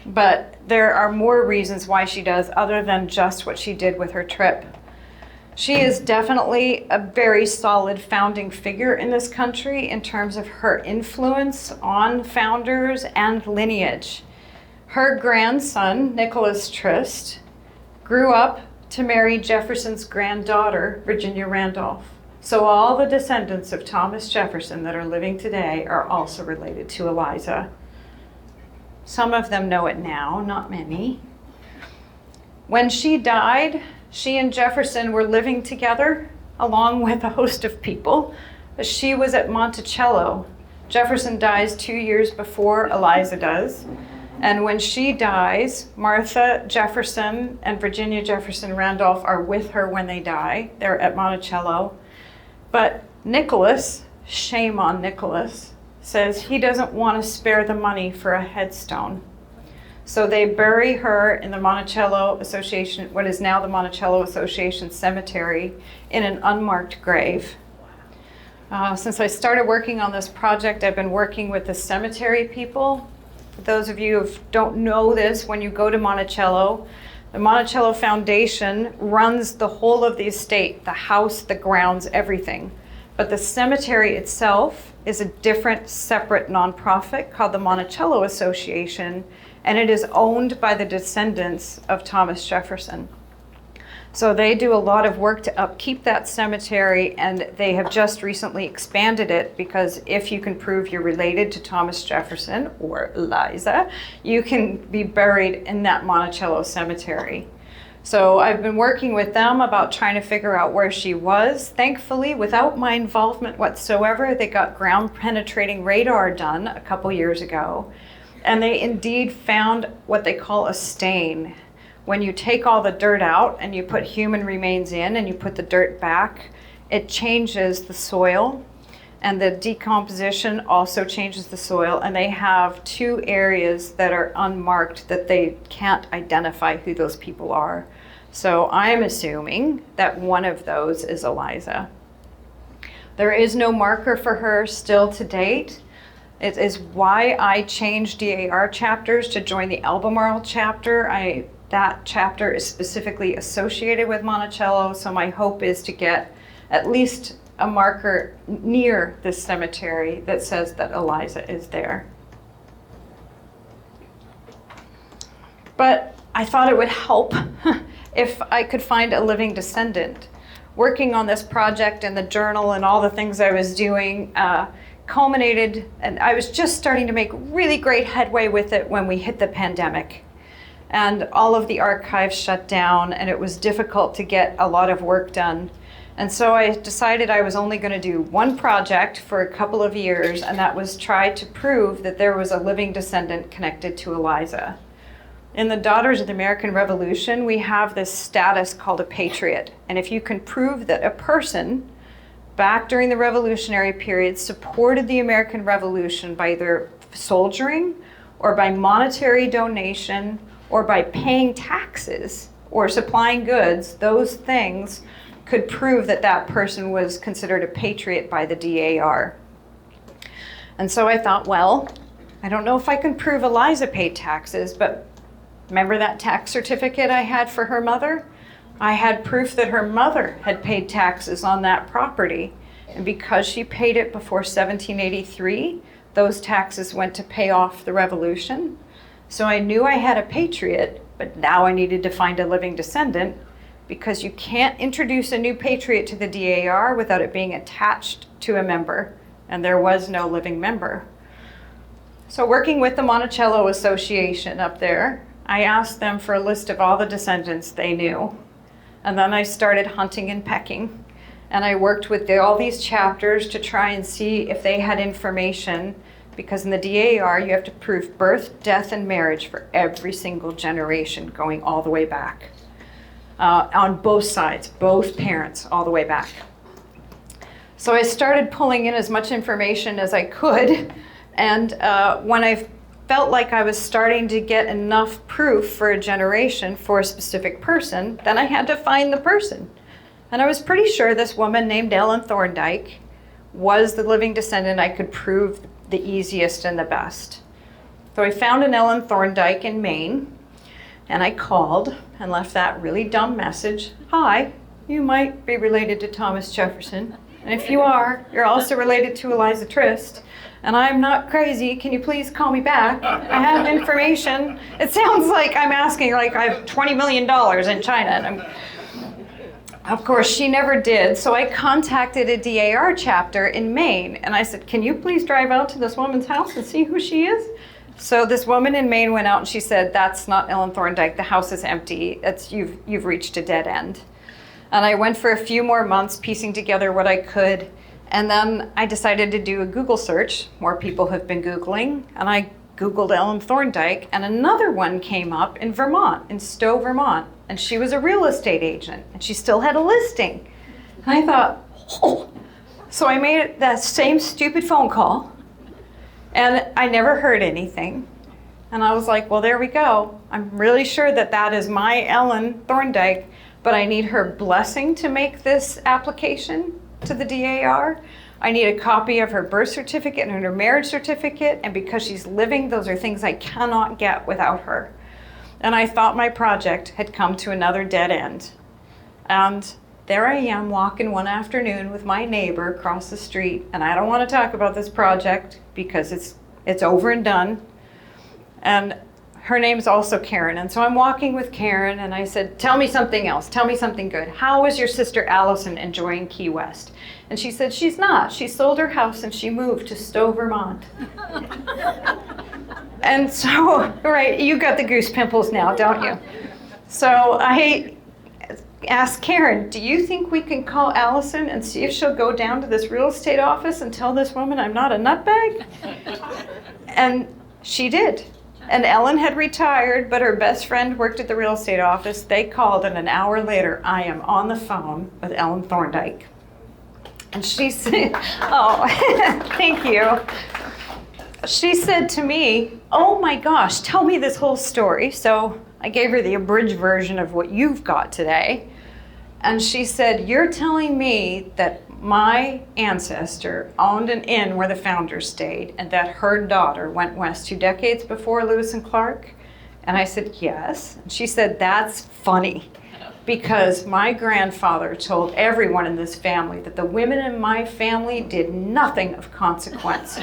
But there are more reasons why she does other than just what she did with her trip. She is definitely a very solid founding figure in this country in terms of her influence on founders and lineage. Her grandson, Nicholas Trist, grew up to marry Jefferson's granddaughter, Virginia Randolph. So all the descendants of Thomas Jefferson that are living today are also related to Eliza. Some of them know it now, not many. When she died, she and Jefferson were living together along with a host of people. She was at Monticello. Jefferson dies 2 years before Eliza does. And when she dies, Martha Jefferson and Virginia Jefferson Randolph are with her when they die. They're at Monticello. But Nicholas, shame on Nicholas, says he doesn't want to spare the money for a headstone. So they bury her in the Monticello Association, what is now the Monticello Association Cemetery, in an unmarked grave. Since I started working on this project, I've been working with the cemetery people, For those of you who don't know this, when you go to Monticello, the Monticello Foundation runs the whole of the estate, the house, the grounds, everything. But the cemetery itself is a different, separate nonprofit called the Monticello Association, and it is owned by the descendants of Thomas Jefferson. So they do a lot of work to upkeep that cemetery, and they have just recently expanded it because if you can prove you're related to Thomas Jefferson or Eliza, you can be buried in that Monticello cemetery. So I've been working with them about trying to figure out where she was. Thankfully, without my involvement whatsoever, they got ground penetrating radar done a couple years ago, and they indeed found what they call a stain. When you take all the dirt out and you put human remains in and you put the dirt back, it changes the soil, and the decomposition also changes the soil, and they have 2 areas that are unmarked that they can't identify who those people are. So I'm assuming that one of those is Eliza. There is no marker for her still to date. It is why I changed DAR chapters to join the Albemarle chapter. That chapter is specifically associated with Monticello, so my hope is to get at least a marker near this cemetery that says that Eliza is there. But I thought it would help if I could find a living descendant. Working on this project and the journal and all the things I was doing culminated, and I was just starting to make really great headway with it when we hit the pandemic. And all of the archives shut down, and it was difficult to get a lot of work done. And so I decided I was only going to do one project for a couple of years, and that was try to prove that there was a living descendant connected to Eliza. In the Daughters of the American Revolution, we have this status called a patriot. And if you can prove that a person back during the Revolutionary period supported the American Revolution by either soldiering or by monetary donation or by paying taxes or supplying goods, those things could prove that that person was considered a patriot by the DAR. And so I thought, well, I don't know if I can prove Eliza paid taxes, but remember that tax certificate I had for her mother? I had proof that her mother had paid taxes on that property. And because she paid it before 1783, those taxes went to pay off the revolution. So I knew I had a patriot, but now I needed to find a living descendant, because you can't introduce a new patriot to the DAR without it being attached to a member, and there was no living member. So working with the Monticello Association up there, I asked them for a list of all the descendants they knew. And then I started hunting and pecking. And I worked with all these chapters to try and see if they had information, because in the DAR you have to prove birth, death, and marriage for every single generation going all the way back. On both sides, both parents, all the way back. So I started pulling in as much information as I could, and when I felt like I was starting to get enough proof for a generation for a specific person, then I had to find the person. And I was pretty sure this woman named Ellen Thorndike was the living descendant I could prove the easiest and the best. So I found an Ellen Thorndike in Maine, and I called and left that really dumb message. Hi, you might be related to Thomas Jefferson, and if you are, you're also related to Eliza Trist, and I'm not crazy. Can you please call me back? I have information. It sounds like I'm asking, like I have $20 million in China, and of course, she never did, so I contacted a DAR chapter in Maine, and I said, can you please drive out to this woman's house and see who she is? So this woman in Maine went out and she said, that's not Ellen Thorndike, the house is empty, you've reached a dead end. And I went for a few more months piecing together what I could, and then I decided to do a Google search. More people have been Googling, and I Googled Ellen Thorndike, and another one came up in Vermont, in Stowe, Vermont. And she was a real estate agent, and she still had a listing. And I thought, oh. So I made that same stupid phone call, and I never heard anything. And I was like, well, there we go. I'm really sure that that is my Ellen Thorndike, but I need her blessing to make this application to the DAR. I need a copy of her birth certificate and her marriage certificate, and because she's living, those are things I cannot get without her. And I thought my project had come to another dead end. And there I am walking one afternoon with my neighbor across the street, and I don't want to talk about this project because it's over and done. And her name's also Karen, and so I'm walking with Karen, and I said, tell me something else, tell me something good. How is your sister Allison enjoying Key West? And she said, she's not. She sold her house and she moved to Stowe, Vermont. And so, right, you got the goose pimples now, don't you? So I asked Karen, do you think we can call Allison and see if she'll go down to this real estate office and tell this woman I'm not a nutbag? And she did. And Ellen had retired, but her best friend worked at the real estate office. They called, and an hour later, I am on the phone with Ellen Thorndike. And she said, oh, thank you. She said to me, oh my gosh, tell me this whole story. So I gave her the abridged version of what you've got today. And she said, you're telling me that my ancestor owned an inn where the founders stayed and that her daughter went west 2 decades before Lewis and Clark? And I said, yes. And she said, that's funny because my grandfather told everyone in this family that the women in my family did nothing of consequence.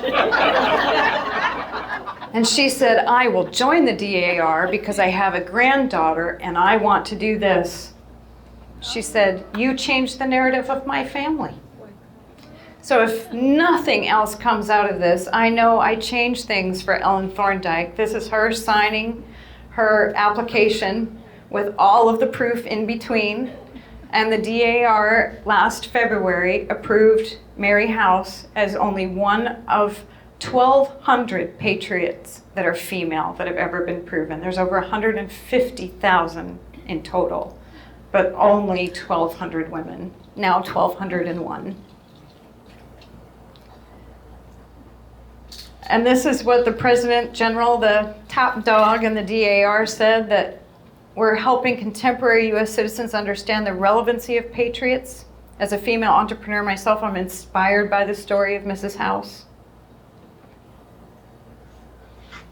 And she said, I will join the DAR because I have a granddaughter and I want to do this. She said, you changed the narrative of my family. So if nothing else comes out of this, I know I changed things for Ellen Thorndike. This is her signing her application with all of the proof in between. And the DAR last February approved Mary House as only one of 1,200 patriots that are female that have ever been proven. There's over 150,000 in total, but only 1,200 women, now 1,201. And this is what the President General, the top dog in the DAR, said, that we're helping contemporary U.S. citizens understand the relevancy of patriots. As a female entrepreneur myself, I'm inspired by the story of Mrs. House.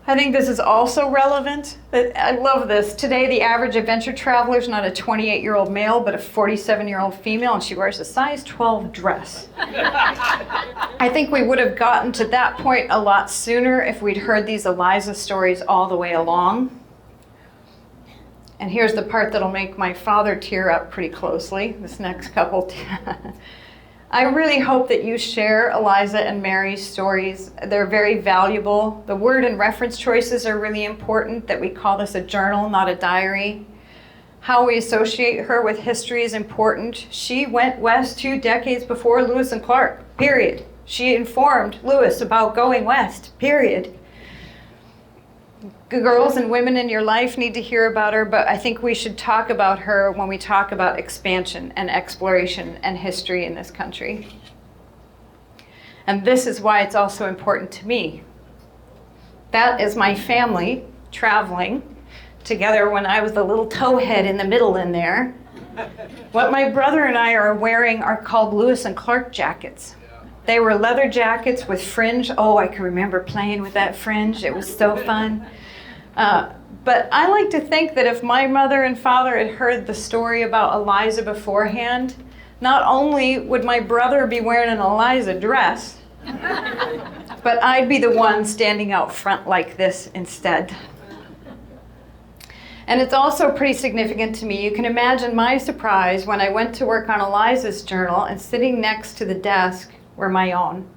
I think this is also relevant. I love this. Today, the average adventure traveler is not a 28-year-old male, but a 47-year-old female, and she wears a size 12 dress. I think we would have gotten to that point a lot sooner if we'd heard these Eliza stories all the way along. And here's the part that'll make my father tear up pretty closely, this next couple. I really hope that you share Eliza and Mary's stories. They're very valuable. The word and reference choices are really important, that we call this a journal, not a diary. How we associate her with history is important. She went west 2 decades before Lewis and Clark, period. She informed Lewis about going west, period. Girls and women in your life need to hear about her, but I think we should talk about her when we talk about expansion and exploration and history in this country. And this is why it's also important to me. That is my family traveling together when I was the little towhead in the middle in there. What my brother and I are wearing are called Lewis and Clark jackets. They were leather jackets with fringe. Oh, I can remember playing with that fringe. It was so fun. But I like to think that if my mother and father had heard the story about Eliza beforehand, not only would my brother be wearing an Eliza dress, but I'd be the one standing out front like this instead. And it's also pretty significant to me. You can imagine my surprise when I went to work on Eliza's journal and sitting next to the desk were my own.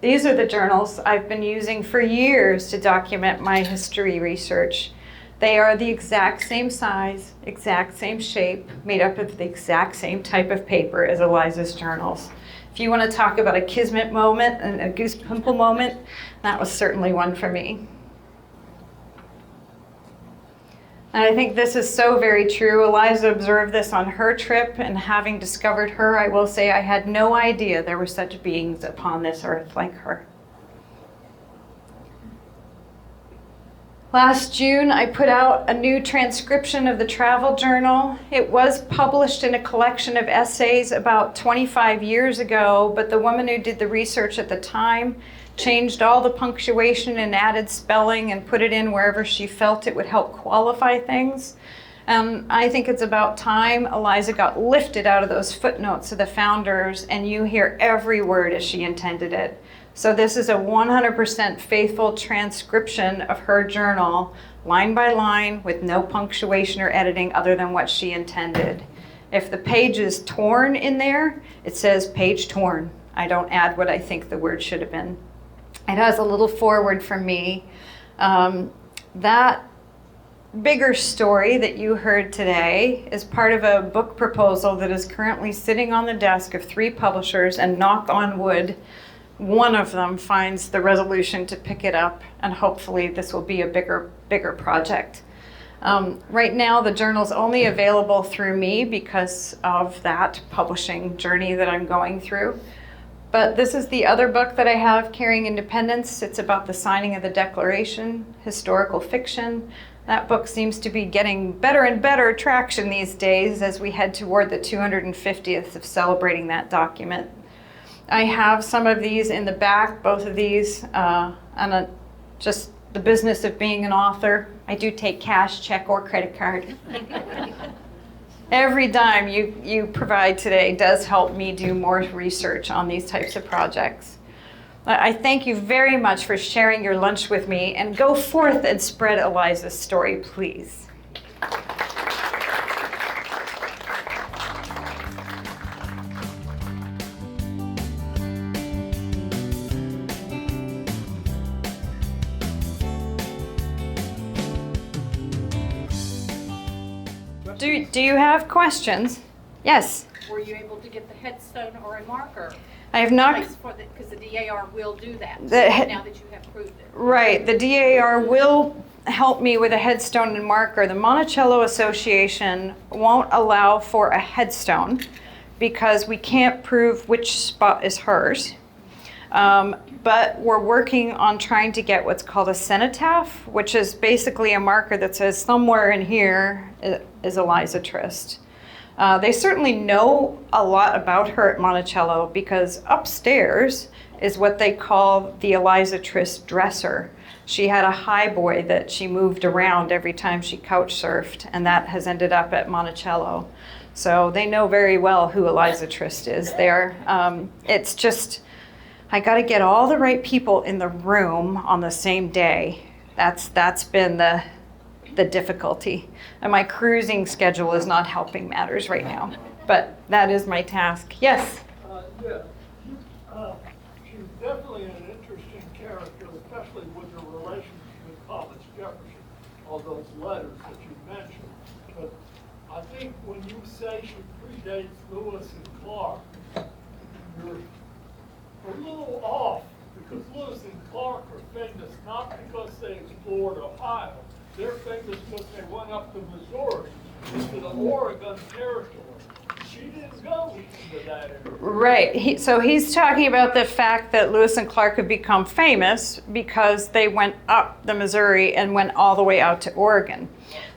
These are the journals I've been using for years to document my history research. They are the exact same size, exact same shape, made up of the exact same type of paper as Eliza's journals. If you want to talk about a kismet moment and a goose pimple moment, that was certainly one for me. And I think this is so very true. Eliza observed this on her trip, and having discovered her, I will say I had no idea there were such beings upon this earth like her. Last June, I put out a new transcription of the travel journal. It was published in a collection of essays about 25 years ago, but the woman who did the research at the time changed all the punctuation and added spelling and put it in wherever she felt it would help qualify things. I think it's about time Eliza got lifted out of those footnotes of the founders and you hear every word as she intended it. So this is a 100% faithful transcription of her journal, line by line, with no punctuation or editing other than what she intended. If the page is torn in there, it says page torn. I don't add what I think the word should have been. It has a little foreword from me. That bigger story that you heard today is part of a book proposal that is currently sitting on the desk of 3 publishers, and knock on wood, one of them finds the resolution to pick it up, and hopefully this will be a bigger project. Right now, the journal's only available through me because of that publishing journey that I'm going through. But this is the other book that I have, Carrying Independence. It's about the signing of the Declaration, historical fiction. That book seems to be getting better and better traction these days as we head toward the 250th of celebrating that document. I have some of these in the back, both of these, and just the business of being an author. I do take cash, check, or credit card. Every dime you provide today does help me do more research on these types of projects. I thank you very much for sharing your lunch with me, and go forth and spread Eliza's story, please. Do you have questions? Yes. Were you able to get the headstone or a marker? I have not. Because the DAR will do that now that you have proved it. Right. The DAR will help me with a headstone and marker. The Monticello Association won't allow for a headstone because we can't prove which spot is hers. But we're working on trying to get what's called a cenotaph, which is basically a marker that says somewhere in here is Eliza Trist. They certainly know a lot about her at Monticello because upstairs is what they call the Eliza Trist dresser. She had a highboy that she moved around every time she couch surfed, and that has ended up at Monticello. So they know very well who Eliza Trist is there. It's just, I got to get all the right people in the room on the same day. That's been the difficulty. And my cruising schedule is not helping matters right now. But that is my task. Yes? Yeah. She's definitely an interesting character, especially with her relationship with Thomas Jefferson, all those letters that you mentioned. But I think when you say she predates Lewis and Clark, you're a little off, because Lewis and Clark are famous not because they explored Ohio. They're famous because they went up to Missouri, into the Oregon territory. She didn't go into that area. Right. So he's talking about the fact that Lewis and Clark have become famous because they went up the Missouri and went all the way out to Oregon.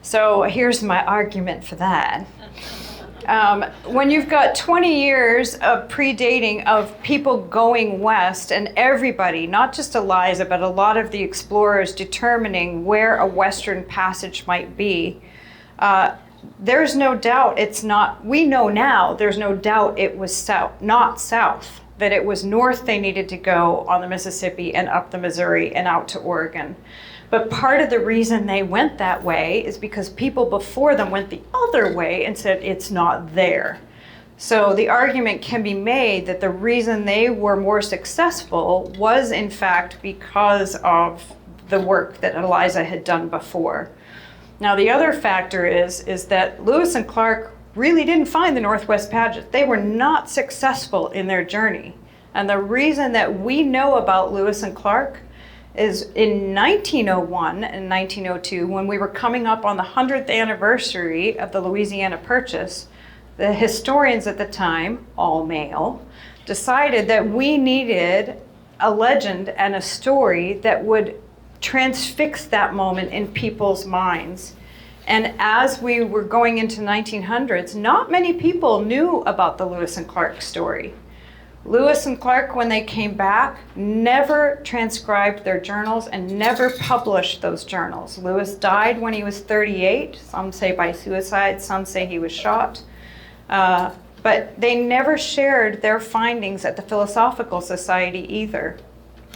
So here's my argument for that. When you've got 20 years of predating of people going west, and everybody, not just Eliza, but a lot of the explorers determining where a western passage might be, there's no doubt it's not, we know now, there's no doubt it was south, not south, that it was north they needed to go on the Mississippi and up the Missouri and out to Oregon. But part of the reason they went that way is because people before them went the other way and said it's not there. So the argument can be made that the reason they were more successful was in fact because of the work that Eliza had done before. Now the other factor is that Lewis and Clark really didn't find the Northwest Passage. They were not successful in their journey. And the reason that we know about Lewis and Clark is in 1901 and 1902, when we were coming up on the 100th anniversary of the Louisiana Purchase, the historians at the time, all male, decided that we needed a legend and a story that would transfixed that moment in people's minds. And as we were going into 1900s, not many people knew about the Lewis and Clark story. Lewis and Clark, when they came back, never transcribed their journals and never published those journals. Lewis died when he was 38. Some say by suicide, some say he was shot. But they never shared their findings at the Philosophical Society either.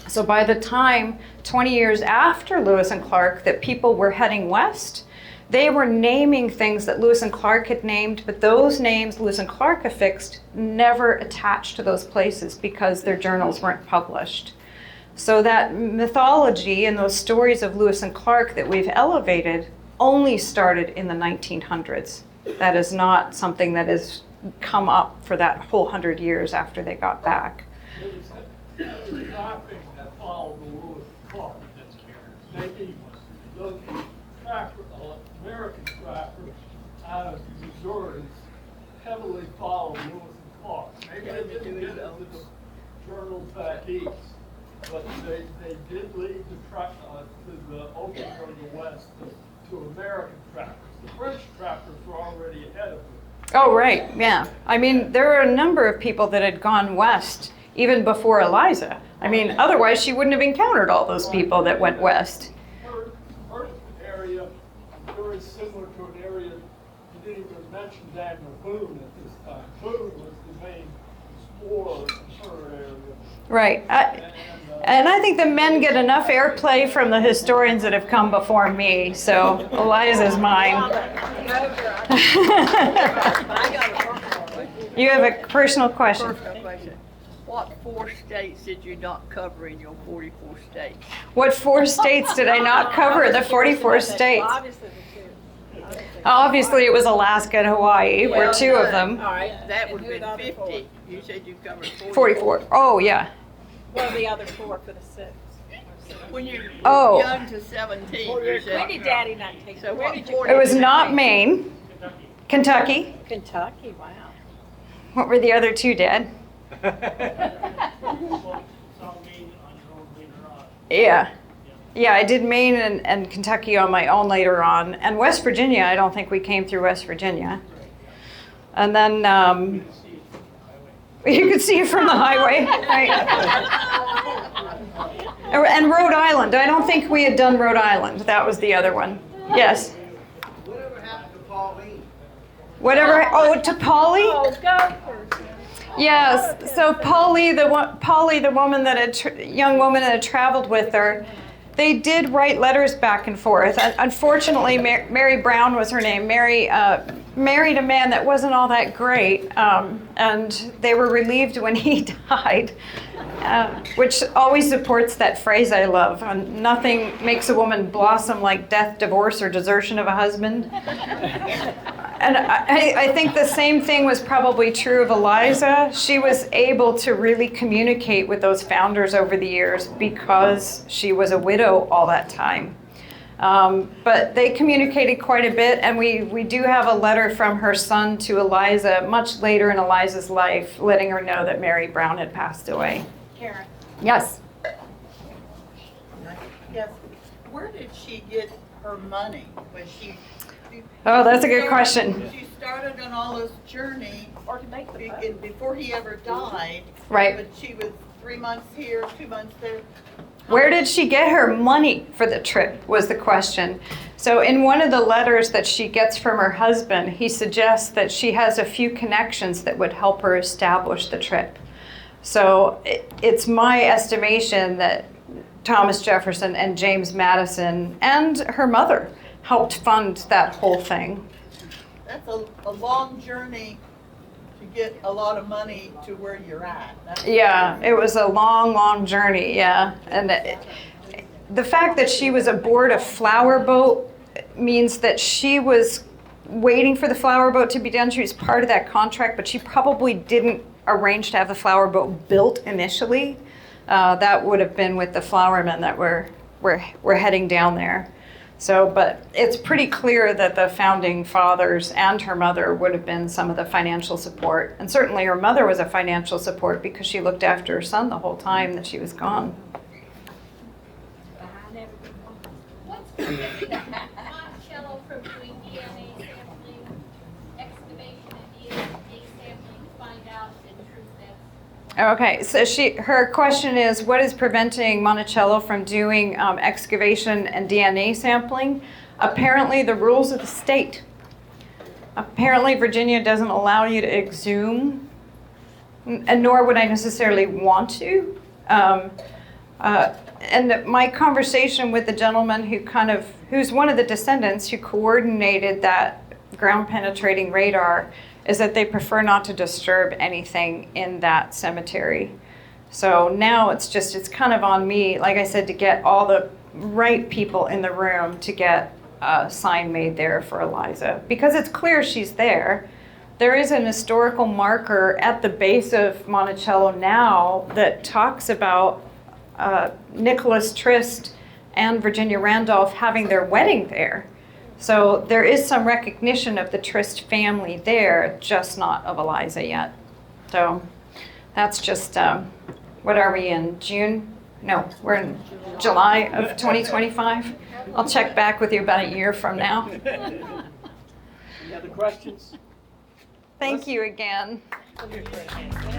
So by the time, 20 years after Lewis and Clark, that people were heading west, they were naming things that Lewis and Clark had named, but those names Lewis and Clark affixed never attached to those places because their journals weren't published. So that mythology and those stories of Lewis and Clark that we've elevated only started in the 1900s. That is not something that has come up for that whole 100 years after they got back. It was trapping that followed the Lewis and Clark. Maybe those American trappers out of Missouri heavily followed Lewis and Clark. Maybe they didn't get into the journals back east, but they did lead to the opening of the West to American trappers. The French trappers were already ahead of them. Oh, right, yeah. I mean, there are a number of people that had gone west even before Eliza. I mean, otherwise she wouldn't have encountered all those people that went west. Her area, very similar to an area, you didn't even mention Daniel Boone at this time. Boone was the main explorer in her area. Right. And I think the men get enough airplay from the historians that have come before me, so Eliza's mine. You have a personal question. What 4 states did you not cover in your 44 states? What 4 states did I not cover? The 44 states. Obviously, it was Alaska and Hawaii were 2 of them. All right, that would have been 50. You said you covered 44. Oh, yeah. What are the other 4 for the 6? When you Oh. were young to 17, you said. When did Daddy not take So Where what did you 4 It was not Maine. Kentucky. Kentucky, wow. What were the other 2, Dad? Yeah. Yeah, I did Maine and Kentucky on my own later on. And West Virginia, I don't think we came through West Virginia. And then you could see it from the highway. Right? And Rhode Island. I don't think we had done Rhode Island. That was the other one. Yes. Whatever happened to Pauline? Whatever. Oh, to Polly? Oh, go first. Yes. So Polly, the woman that young woman that had traveled with her, they did write letters back and forth. Unfortunately, Mary Brown was her name. Mary married a man that wasn't all that great, and they were relieved when he died, which always supports that phrase I love. Nothing makes a woman blossom like death, divorce, or desertion of a husband. And I think the same thing was probably true of Eliza. She was able to really communicate with those founders over the years because she was a widow all that time. But they communicated quite a bit, and we do have a letter from her son to Eliza much later in Eliza's life, letting her know that Mary Brown had passed away. Karen. Yes. Yes. Where did she get her money when she? Oh, that's a good question. She started on all this journey, Or to make the boat. before he ever died. Right. But she was 3 months here, 2 months there. Where did she get her money for the trip was the question. So in one of the letters that she gets from her husband, he suggests that she has a few connections that would help her establish the trip. So it's my estimation that Thomas Jefferson and James Madison and her mother helped fund that whole thing. That's a long journey to get a lot of money to where you're at. Yeah, it was a long, long journey, yeah. And the fact that she was aboard a flower boat means that she was waiting for the flower boat to be done. She was part of that contract, but she probably didn't arrange to have the flower boat built initially. That would have been with the flowermen that were heading down there. So, but it's pretty clear that the founding fathers and her mother would have been some of the financial support. And certainly her mother was a financial support because she looked after her son the whole time that she was gone. What's preventing Monticello from doing DNA sampling, excavation and DNA sampling to find out the truth that's Okay, so her question is, what is preventing Monticello from doing excavation and DNA sampling? Apparently, the rules of the state. Apparently, Virginia doesn't allow you to exhume, and nor would I necessarily want to. And my conversation with the gentleman who's one of the descendants who coordinated that ground penetrating radar is that they prefer not to disturb anything in that cemetery. So now it's kind of on me, like I said, to get all the right people in the room to get a sign made there for Eliza. Because it's clear she's there. There is an historical marker at the base of Monticello now that talks about Nicholas Trist and Virginia Randolph having their wedding there. So there is some recognition of the Trist family there, just not of Eliza yet. So that's just, what are we in, June? No, we're in July of 2025. I'll check back with you about a year from now. Any other questions? Thank you again. Thank you.